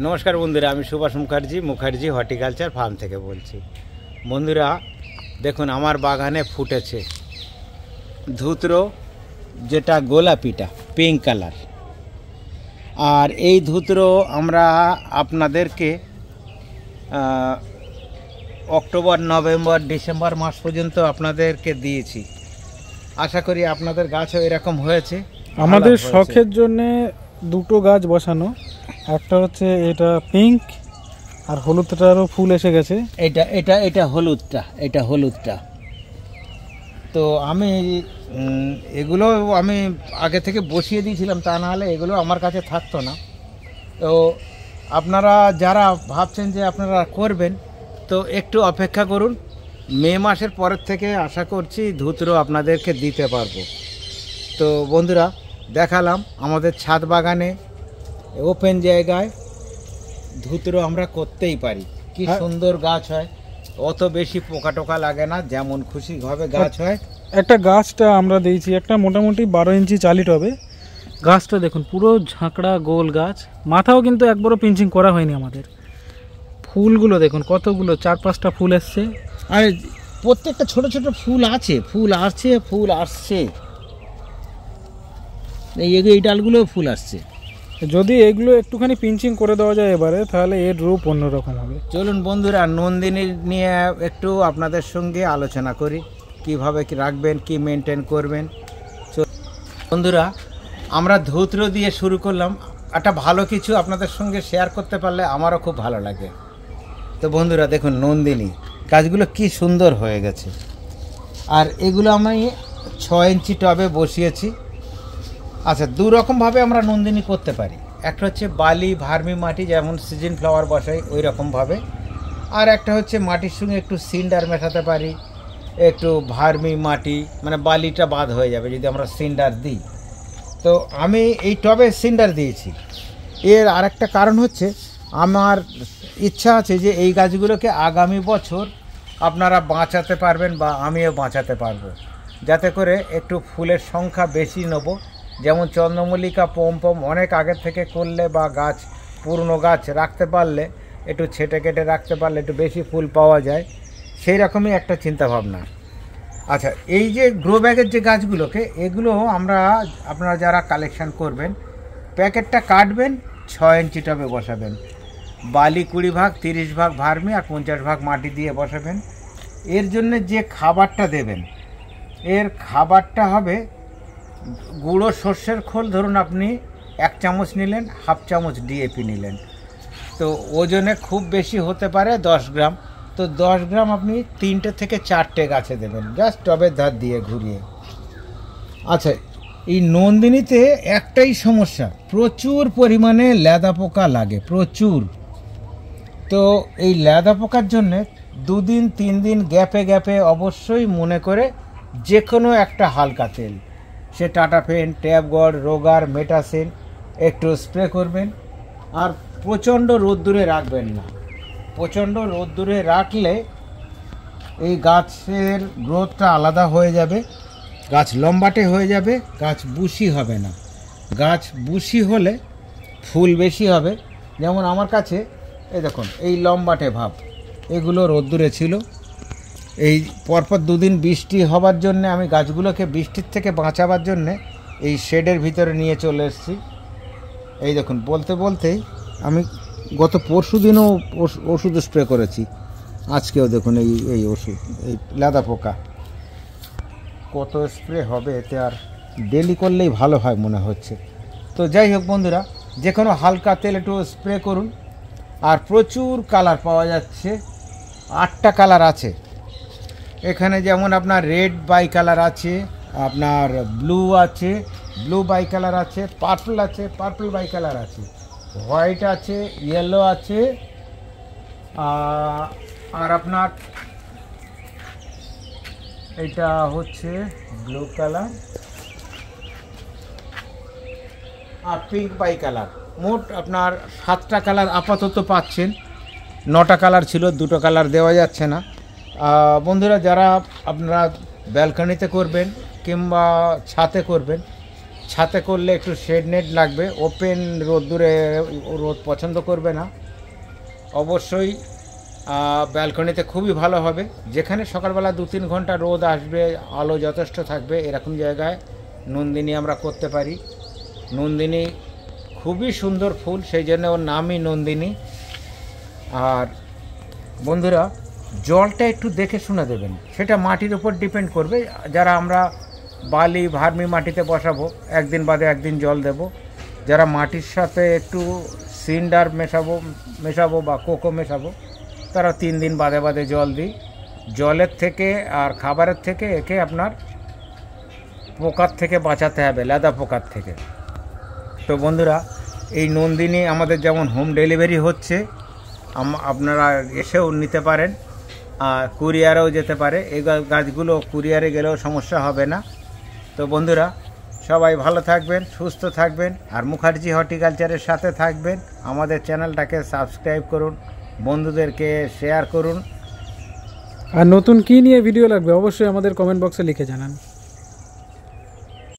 নমস্কার বন্ধুরা, আমি সুভাষ মুখার্জি হর্টিকালচার ফার্ম থেকে বলছি। বন্ধুরা দেখুন, আমার বাগানে ফুটেছে ধুতরো, যেটা গোলাপিটা পিঙ্ক কালার। আর এই ধুতরো আমরা আপনাদেরকে অক্টোবর, নভেম্বর, ডিসেম্বর মাস পর্যন্ত আপনাদেরকে দিয়েছি। আশা করি আপনাদের গাছও এরকম হয়েছে। আমাদের শখের জন্যে দুটো গাছ বসানো, একটা হচ্ছে এটা পিঙ্ক আর হলুদটারও ফুল এসে গেছে। এটা হলুদটা। তো আমি এগুলো আমি আগে থেকে বসিয়ে দিয়েছিলাম, তা না হলে এগুলো আমার কাছে থাকতো না। তো আপনারা যারা ভাবছেন যে আপনারা করবেন, তো একটু অপেক্ষা করুন। মে মাসের পরের থেকে আশা করছি ধুতরো আপনাদেরকে দিতে পারবো। তো বন্ধুরা, দেখালাম আমাদের ছাদ বাগানে ওপেন জায়গায় ধুতরো আমরা করতেই পারি। কি সুন্দর গাছ হয়, অত বেশি পোকা টোকা লাগে না, যেমন খুশি ভাবে গাছ হয়। একটা গাছটা আমরা দিয়েছি একটা মোটামুটি 12 ইঞ্চি চালিট হবে। গাছটা দেখুন পুরো ঝাঁকড়া গোল গাছ, মাথাও কিন্তু একবারও পিঞ্চিং করা হয়নি আমাদের। ফুলগুলো দেখুন কতগুলো, 4-5টা ফুল এসছে, আর প্রত্যেকটা ছোট ছোট ফুল আছে, ফুল আসছে। এই ডালগুলো ফুল আসছে। যদি এগুলো একটুখানি পিঞ্চিং করে দেওয়া যায় এবারে, তাহলে এর রূপ অন্যরকম হবে। চলুন বন্ধুরা, নন্দিনী নিয়ে একটু আপনাদের সঙ্গে আলোচনা করি, কিভাবে কি রাখবেন, কি মেনটেন করবেন। বন্ধুরা, আমরা ধুতরো দিয়ে শুরু করলাম, একটা ভালো কিছু আপনাদের সঙ্গে শেয়ার করতে পারলে আমারও খুব ভালো লাগে। তো বন্ধুরা দেখুন, নন্দিনী গাছগুলো কি সুন্দর হয়ে গেছে। আর এগুলো আমি 6 ইঞ্চি টবে বসিয়েছি। আচ্ছা, দু রকমভাবে আমরা নন্দিনী করতে পারি। একটা হচ্ছে বালি ভার্মি মাটি, যেমন সিজন ফ্লাওয়ার বসাই ওই রকমভাবে। আর একটা হচ্ছে মাটির সঙ্গে একটু সিন্ডার মেশাতে পারি, একটু ভার্মি মাটি, মানে বালিটা বাদ হয়ে যাবে যদি আমরা সিন্ডার দিই। তো আমি এই টবে সিন্ডার দিয়েছি। এর আরেকটা কারণ হচ্ছে, আমার ইচ্ছা আছে যে এই গাছগুলোকে আগামী বছর আপনারা বাঁচাতে পারবেন বা আমিও বাঁচাতে পারবো, যাতে করে একটু ফুলের সংখ্যা বেশি নেব। যেমন চন্দ্রমল্লিকা, পম অনেক আগের থেকে করলে বা গাছ পুরনো গাছ রাখতে পারলে, একটু ছেটে কেটে রাখতে পারলে একটু বেশি ফুল পাওয়া যায়, সেই রকমই একটা চিন্তাভাবনা। আচ্ছা, এই যে গ্রো ব্যাগের যে গাছগুলোকে, এগুলো আপনারা যারা কালেকশান করবেন, প্যাকেটটা কাটবেন, 6 ইঞ্চি টবে বসাবেন, বালি 20 ভাগ, 30 ভাগ ভার্মি আর 50 ভাগ মাটি দিয়ে বসাবেন। এর জন্য যে খাবারটা দেবেন, এর খাবারটা হবে গুঁড়ো সর্ষের খোল। ধরুন আপনি 1 চামচ নিলেন, হাফ চামচ ডিএপি নিলেন, তো ওজনে খুব বেশি হতে পারে 10 গ্রাম। তো 10 গ্রাম আপনি 3টে থেকে 4টে গাছে দেবেন, জাস্ট টবের ধার দিয়ে ঘুরিয়ে। আচ্ছা, এই নন্দিনীতে একটাই সমস্যা, প্রচুর পরিমাণে লেদা পোকা লাগে, প্রচুর। তো এই লেদা পোকার জন্যে 2 দিন 3 দিন গ্যাপে অবশ্যই মনে করে যে কোনো একটা হালকা তেল, সে টাটাফেন, ট্যাবগড়, রোগার, মেটাসিন একটু স্প্রে করবেন। আর প্রচণ্ড রোদ্দুরে রাখবেন না। প্রচণ্ড রোদ্দুরে রাখলে এই গাছের গ্রোথটা আলাদা হয়ে যাবে, গাছ লম্বাটে হয়ে যাবে, গাছ বুশি হবে না। গাছ বুশি হলে ফুল বেশি হবে। যেমন আমার কাছে এই দেখুন, এই লম্বাটে ভাব, এগুলো রোদ্দুরে ছিল। এই পরপর 2 দিন বৃষ্টি হবার জন্যে আমি গাছগুলোকে বৃষ্টির থেকে বাঁচাবার জন্যে এই শেডের ভিতরে নিয়ে চলে এসেছি। এই দেখুন, বলতেই আমি গত পরশু দিনও ওষুধ স্প্রে করেছি, আজকেও দেখুন এই ওষুধ, এই লেদা পোকা। কত স্প্রে হবে এতে, আর ডেলি করলেই ভালো হয় মনে হচ্ছে। তো যাই হোক বন্ধুরা, যে কোনো হালকা তেল একটু স্প্রে করুন। আর প্রচুর কালার পাওয়া যাচ্ছে, 8টা কালার আছে এখানে। যেমন আপনার রেড বাই কালার আছে, আপনার ব্লু আছে, ব্লু বাই কালার আছে, পার্পল আছে, পার্পল বাই কালার আছে, হোয়াইট আছে, ইয়েলো আছে, আর আপনার এটা হচ্ছে ব্লু কালার আর পিঙ্ক বাই কালার। মোট আপনার 7টা কালার আপাতত পাচ্ছেন। 9টা কালার ছিল, 2টো কালার দেওয়া যাচ্ছে না। বন্ধুরা, যারা আপনারা ব্যালকনিতে করবেন কিংবা ছাতে করবেন, ছাতে করলে একটু শেড নেট লাগবে, ওপেন রোদ্দুরে রোদ পছন্দ করবে না। অবশ্যই ব্যালকনিতে খুবই ভালো হবে, যেখানে সকালবেলা 2-3 ঘন্টা রোদ আসবে, আলো যথেষ্ট থাকবে, এরকম জায়গায় নন্দিনী আমরা করতে পারি। নন্দিনী খুবই সুন্দর ফুল, সেই জন্য ওর নামই নন্দিনী। আর বন্ধুরা, জলটা একটু দেখে শুনে দেবেন, সেটা মাটির উপর ডিপেন্ড করবে। যারা আমরা বালি ভার্মি মাটিতে বসাবো, একদিন বাদে একদিন জল দেব। যারা মাটির সাথে একটু সিন্ডার মেশাবো বা কোকো মেশাবো, তারা 3 দিন বাদে বাদে জল দিই। জলের থেকে আর খাবারের থেকে একে আপনার পোকার থেকে বাঁচাতে হবে, লেদা পোকার থেকে। তো বন্ধুরা, এই নন্দিনী আমাদের যেমন হোম ডেলিভারি হচ্ছে, আপনারা এসেও নিতে পারেন, কুরিয়ারেও যেতে পারে। এই গাছগুলো কুরিয়ারে গেলেও সমস্যা হবে না। তো বন্ধুরা, সবাই ভালো থাকবেন, সুস্থ থাকবেন, আর মুখার্জি হর্টিকালচারের সাথে থাকবেন। আমাদের চ্যানেলটাকে সাবস্ক্রাইব করুন, বন্ধুদেরকে শেয়ার করুন। আর নতুন কী নিয়ে ভিডিও লাগবে অবশ্যই আমাদের কমেন্ট বক্সে লিখে জানান।